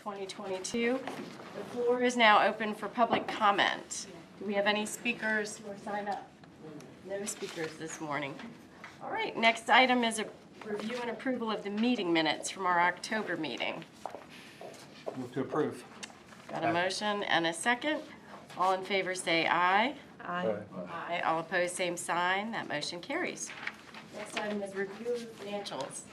2022. The floor is now open for public comment. Do we have any speakers who are signed up? No speakers this morning. All right, next item is a review and approval of the meeting minutes from our October meeting. Move to approve. Got a motion and a second. All in favor say aye. Aye. Aye. All opposed, same sign. That motion carries. Next item is review of the financials.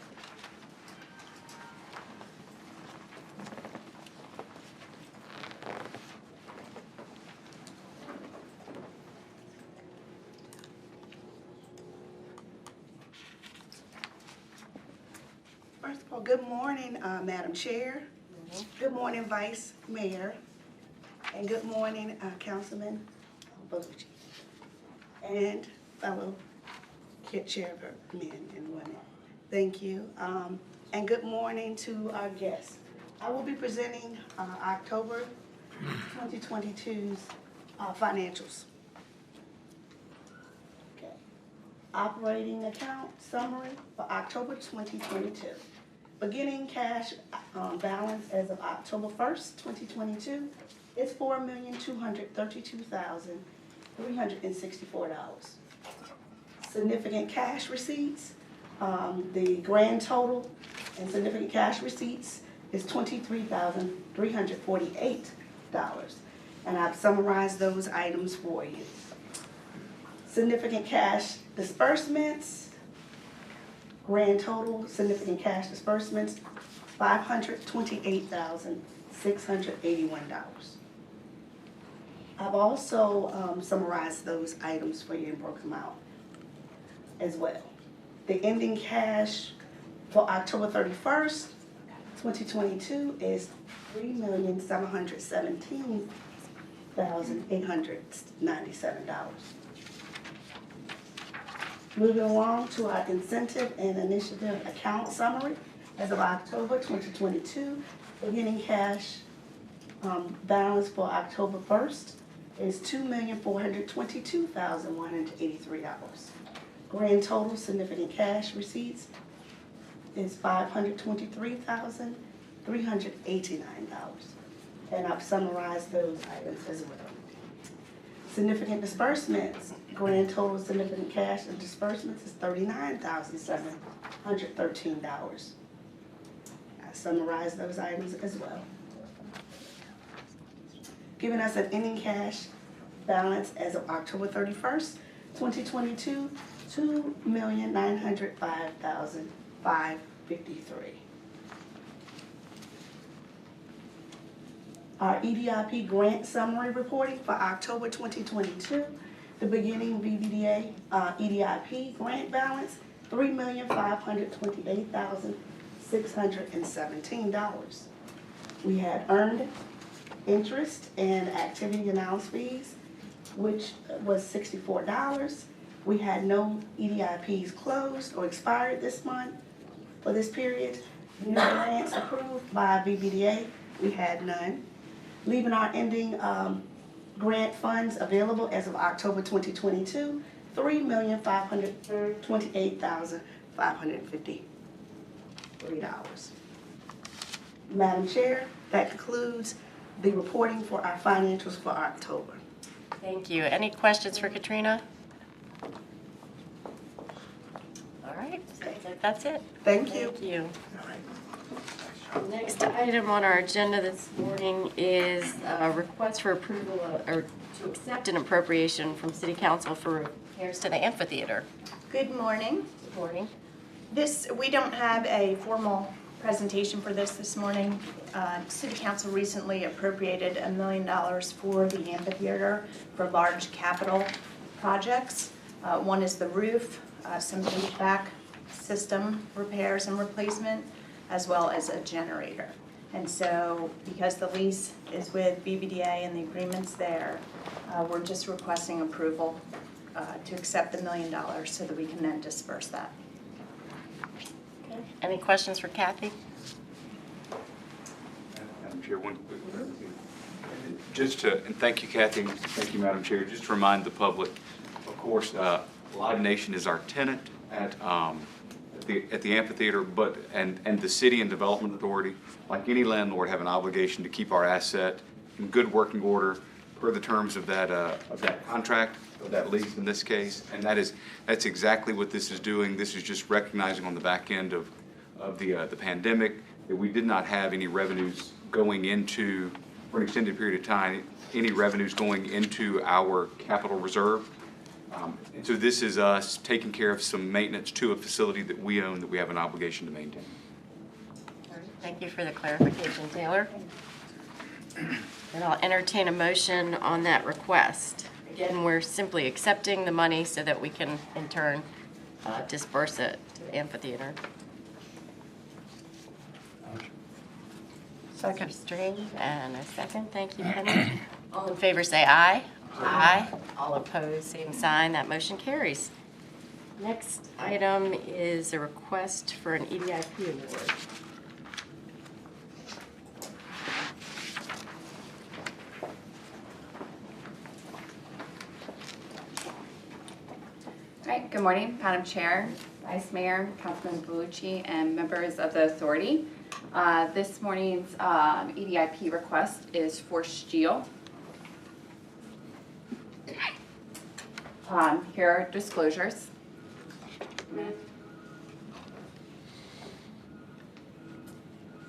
First of all, good morning, Madam Chair. Good morning, Vice Mayor. And good morning, Councilman Bogucci. And fellow chairmen and women. Thank you. And good morning to our guests. I will be presenting October 2022's financials. Okay. Operating account summary for October 2022. Beginning cash balance as of October 1st, 2022 is $4,232,364. Significant cash receipts, the grand total and significant cash receipts is $23,348. And I've summarized those items for you. Significant cash disbursements, grand total significant cash disbursements, $528,681. I've also summarized those items for you and broke them out as well. The ending cash for October 31st, 2022 is $3,717,897. Moving along to our incentive and initiative account summary. As of October 2022, beginning cash balance for October 1st is $2,422,183. Grand total significant cash receipts is $523,389. And I've summarized those items as well. Significant disbursements, grand total significant cash and disbursements is $39,713. I summarized those items as well. Giving us an ending cash balance as of October 31st, 2022, $2,905,553. Our EDIP grant summary reporting for October 2022, the beginning BBDA EDIP grant balance, $3,528,617. We had earned interest and activity allowance fees, which was $64. We had no EDIPs closed or expired this month for this period. New grants approved by BBDA, we had none. Leaving our ending grant funds available as of October 2022, $3,528,553. Madam Chair, that concludes the reporting for our financials for October. Thank you. Any questions for Katrina? All right, sounds like that's it. Thank you. Thank you. Next item on our agenda this morning is a request for approval or to accept an appropriation from City Council for repairs to the amphitheater. Good morning. Good morning. We don't have a formal presentation for this morning. City Council recently appropriated $1 million for the amphitheater for large capital projects. One is the roof, some HVAC system repairs and replacement, as well as a generator. And so because the lease is with BBDA and the agreement's there, we're just requesting approval to accept the $1 million so that we can then disperse that. Okay. Any questions for Kathy? Madam Chair, one quick just to, and thank you, Kathy, thank you, Madam Chair, just to remind the public, of course, Live Nation is our tenant at at the amphitheater, and the city and development authority, like any landlord, have an obligation to keep our asset in good working order per the terms of that contract, of that lease in this case. And that's exactly what this is doing. This is just recognizing on the back end of the pandemic that we did not have any revenues going into, for an extended period of time, any revenues going into our capital reserve. And so this is us taking care of some maintenance to a facility that we own, that we have an obligation to maintain. Thank you for the clarification, Taylor. And I'll entertain a motion on that request. Again, we're simply accepting the money so that we can, in turn, disperse it to the amphitheater. Second. Strange, and a second. Thank you, Penny. All in favor, say aye. Aye. All opposed, same sign. That motion carries. Next item is a request for an EDIP award. All right, good morning, Madam Chair, Vice Mayor, Councilman Bellucci, and members of the authority. This morning's EDIP request is for steel. Here are disclosures.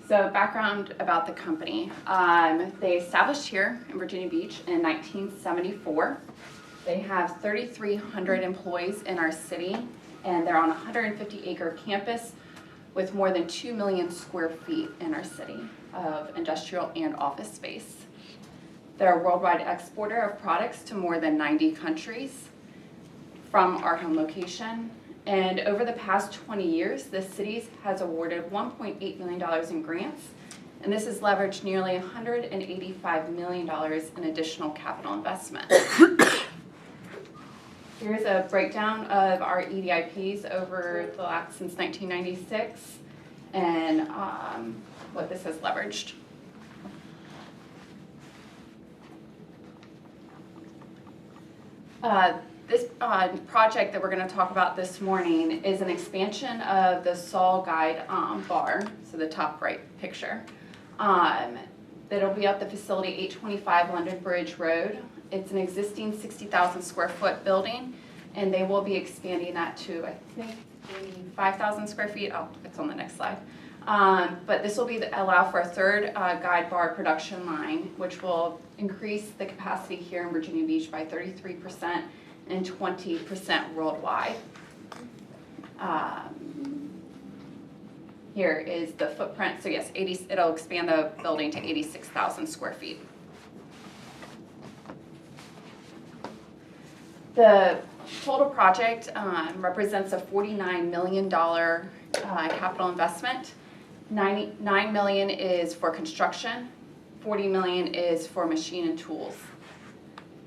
So background about the company. They established here in Virginia Beach in 1974. They have 3,300 employees in our city, and they're on a 150-acre campus with more than 2 million square feet in our city of industrial and office space. They're a worldwide exporter of products to more than 90 countries from our home location. And over the past 20 years, the city has awarded $1.8 million in grants, and this has leveraged nearly $185 million in additional capital investment. Here's a breakdown of our EDIPs over the last, since 1996, and what this has leveraged. This project that we're going to talk about this morning is an expansion of the Saul Guide bar, so the top right picture. That'll be at the facility 825 London Bridge Road. It's an existing 60,000 square foot building, and they will be expanding that to, I think, 5,000 square feet. Oh, it's on the next slide. But this will allow for a third guide bar production line, which will increase the capacity here in Virginia Beach by 33% and 20% worldwide. Here is the footprint. So yes, it'll expand the building to 86,000 square feet. The total project represents a $49 million capital investment. $9 million is for construction, $40 million is for machine and tools.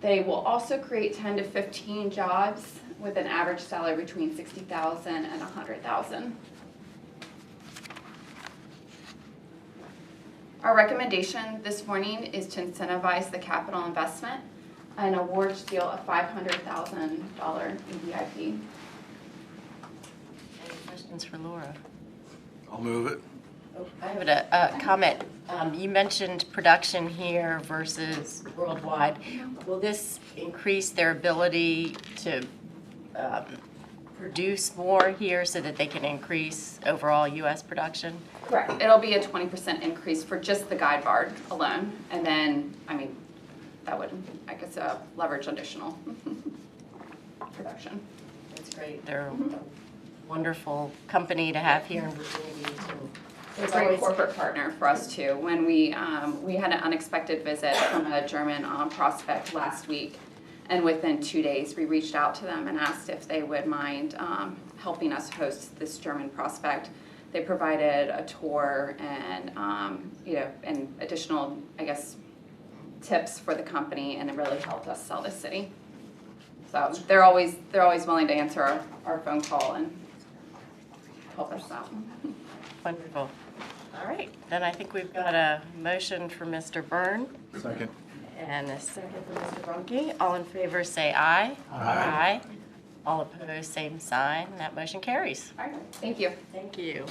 They will also create 10 to 15 jobs with an average salary between $60,000 and $100,000. Our recommendation this morning is to incentivize the capital investment and award steel a $500,000 EDIP. Any questions for Laura? I'll move it. I have a comment. You mentioned production here versus worldwide. Will this increase their ability to produce more here so that they can increase overall U.S. production? Correct. It'll be a 20% increase for just the guide bar alone. And then, I mean, that would, I guess, leverage additional production. That's great. They're a wonderful company to have here in Virginia Beach. They're a great corporate partner for us too. When we had an unexpected visit from a German prospect last week, and within 2 days we reached out to them and asked if they would mind helping us host this German prospect. They provided a tour and and additional, I guess, tips for the company, and it really helped us sell the city. So they're always willing to answer our phone call and help us out. Wonderful. All right, then I think we've got a motion for Mr. Byrne Second. and a second for Mr. Brunke. All in favor say aye. Aye. All opposed, same sign. That motion carries. All right, thank you. Thank you.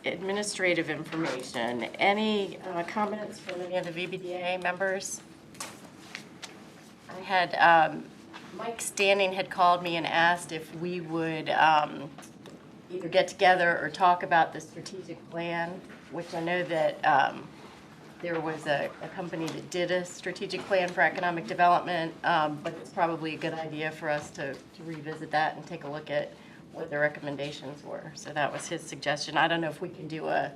Administrative information. Any comments from any of the VBDA members? I had, Mike Standing had called me and asked if we would either get together or talk about the strategic plan, which I know that there was a company that did a strategic plan for economic development, but it's probably a good idea for us to revisit that and take a look at what the recommendations were. So that was his suggestion. I don't know if we can do a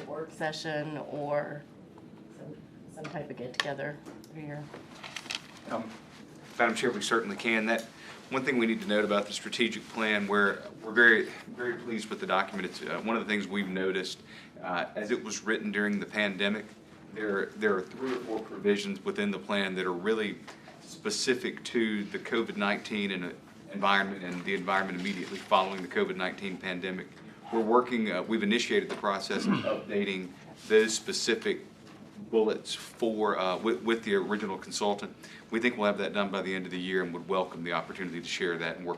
work session or some type of get-together here. Madam Chair, we certainly can. That one thing we need to note about the strategic plan, we're very, very pleased with the document. It's one of the things we've noticed as it was written during the pandemic. There are 3 or 4 provisions within the plan that are really specific to the COVID-19 and environment and the environment immediately following the COVID-19 pandemic. We're working. We've initiated the process of updating those specific bullets for with the original consultant. We think we'll have that done by the end of the year and would welcome the opportunity to share that and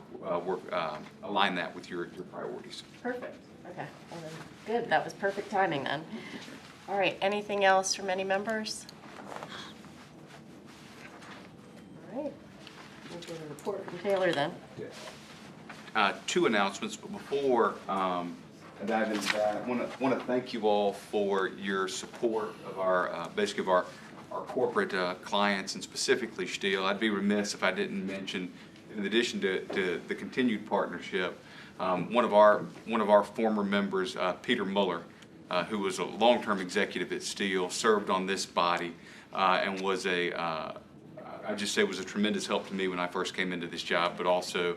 align that with your priorities. Perfect. Okay. Well, then, good. That was perfect timing then. All right. Anything else from any members? All right. We'll get a report from Taylor then. 2 announcements, but before I dive into that, I want to thank you all for your support of our basically of our corporate clients and specifically Steel. I'd be remiss if I didn't mention, in addition to the continued partnership, one of our former members, Peter Muller, who was a long-term executive at Steel, served on this body and was I just say was a tremendous help to me when I first came into this job, but also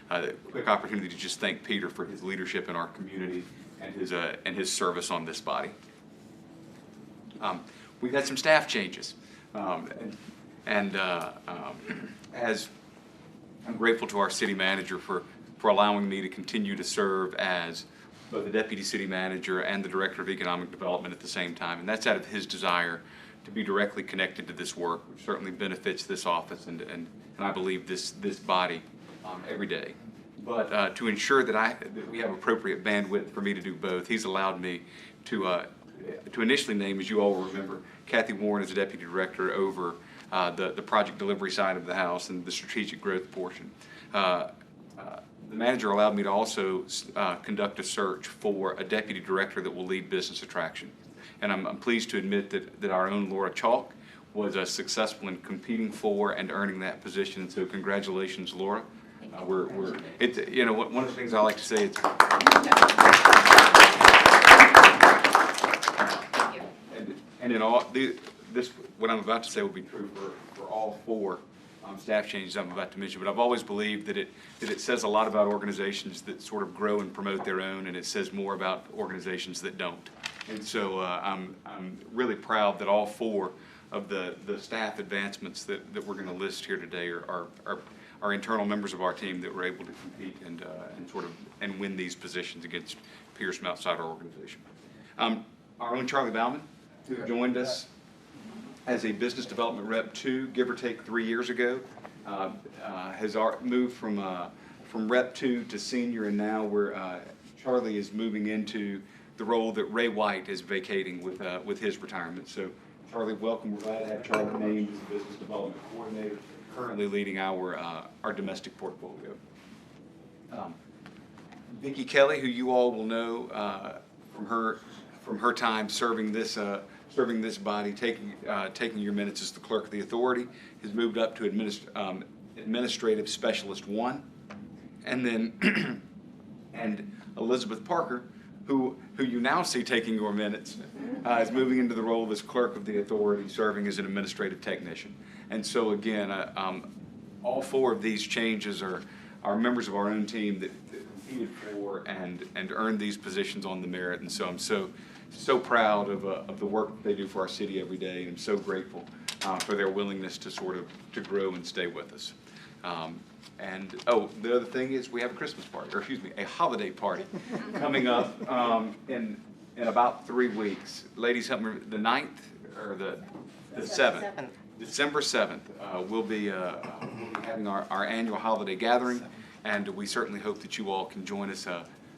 a quick opportunity to just thank Peter for his leadership in our community and his service on this body. We've had some staff changes, as I'm grateful to our city manager for allowing me to continue to serve as both the deputy city manager and the director of economic development at the same time, and that's out of his desire to be directly connected to this work, which certainly benefits this office and I believe this body every day. But to ensure that we have appropriate bandwidth for me to do both, he's allowed me to initially name, as you all remember, Kathy Warren as the deputy director over the project delivery side of the house and the strategic growth portion. The manager allowed me to also conduct a search for a deputy director that will lead business attraction. And I'm pleased to admit that our own Laura Chalk was successful in competing for and earning that position. So congratulations, Laura. One of the things I like to say is, and in all this, what I'm about to say will be true for all 4 staff changes I'm about to mention. But I've always believed that it says a lot about organizations that sort of grow and promote their own, and it says more about organizations that don't. And so I'm really proud that all 4 of the staff advancements that we're going to list here today are internal members of our team that were able to compete and win these positions against peers from outside our organization. Our own Charlie Bauman, who joined us as a business development rep 2, give or take 3 years ago, has moved from rep 2 to senior, and now Charlie is moving into the role that Ray White is vacating with his retirement. So Charlie, welcome. We're glad to have Charlie named as the business development coordinator, currently leading our domestic portfolio. Vicki Kelly, who you all will know from her time serving this body, taking your minutes as the clerk of the authority, has moved up to administrative specialist 1, and then and Elizabeth Parker, who you now see taking your minutes, is moving into the role as clerk of the authority, serving as an administrative technician. And so again, all 4 of these changes are members of our own team that competed for and earned these positions on the merit. And so I'm so proud of the work that they do for our city every day, and I'm so grateful for their willingness to to grow and stay with us. The other thing is we have a Christmas party, or excuse me, a holiday party coming up in about 3 weeks. Ladies, help me, the 9th or the 7th? December 7th, we'll be having our annual holiday gathering, and we certainly hope that you all can join us.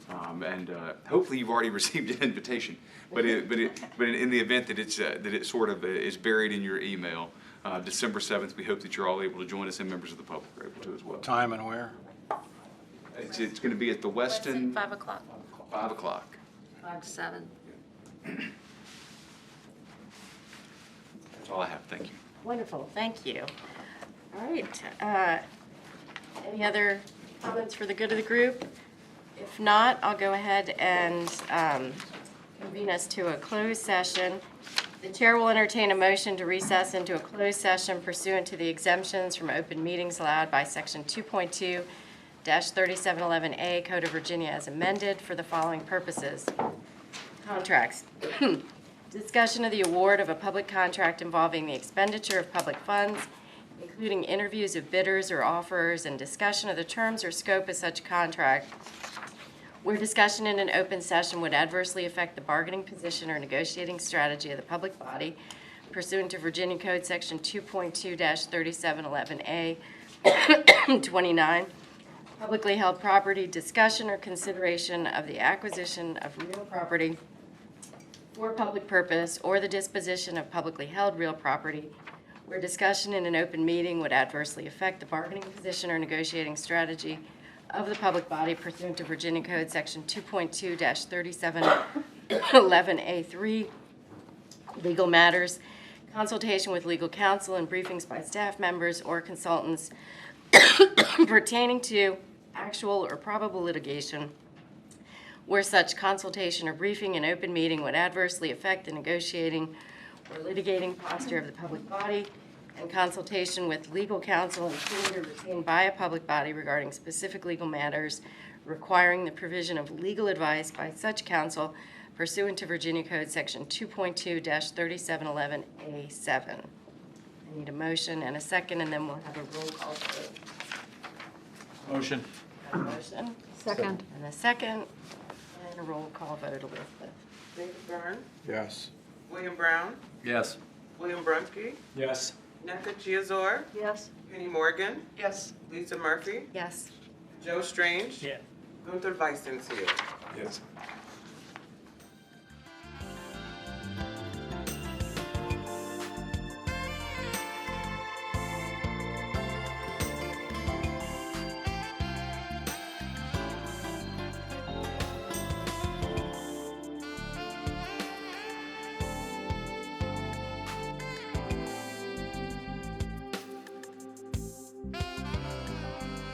And hopefully you've already received an invitation. But in the event that it sort of is buried in your email, December 7th, we hope that you're all able to join us, and members of the public are able to as well. Time and where? It's going to be at the Westin, 5 o'clock, 5 o'clock. 5 to 7. That's all I have. Thank you. Wonderful, thank you. All right, any other comments for the good of the group? If not, I'll go ahead and convene us to a closed session. The chair will entertain a motion to recess into a closed session pursuant to the exemptions from open meetings allowed by Section 2.2-3711A Code of Virginia as amended for the following purposes. Contracts. Discussion of the award of a public contract involving the expenditure of public funds, including interviews of bidders or offerers and discussion of the terms or scope of such contract, where discussion in an open session would adversely affect the bargaining position or negotiating strategy of the public body pursuant to Virginia Code Section 2.2-3711A 29, publicly held property, discussion or consideration of the acquisition of real property for public purpose or the disposition of publicly held real property, where discussion in an open meeting would adversely affect the bargaining position or negotiating strategy of the public body pursuant to Virginia Code Section 2.2-3711A3, legal matters, consultation with legal counsel, and briefings by staff members or consultants pertaining to actual or probable litigation, where such consultation or briefing in open meeting would adversely affect the negotiating or litigating posture of the public body, and consultation with legal counsel included or retained by a public body regarding specific legal matters requiring the provision of legal advice by such counsel pursuant to Virginia Code Section 2.2-3711A7. I need a motion and a second, and then we'll have a roll call vote. Motion. A motion Second. and a second, and a roll call vote, Elizabeth. David Byrne, Yes. William Brown, Yes. William Brunske, Yes. Neka Chiazor, Yes. Penny Morgan. Yes. Lisa Murphy, Yes. Joe Strange. Yeah. Gunther Weissenziel. Yes.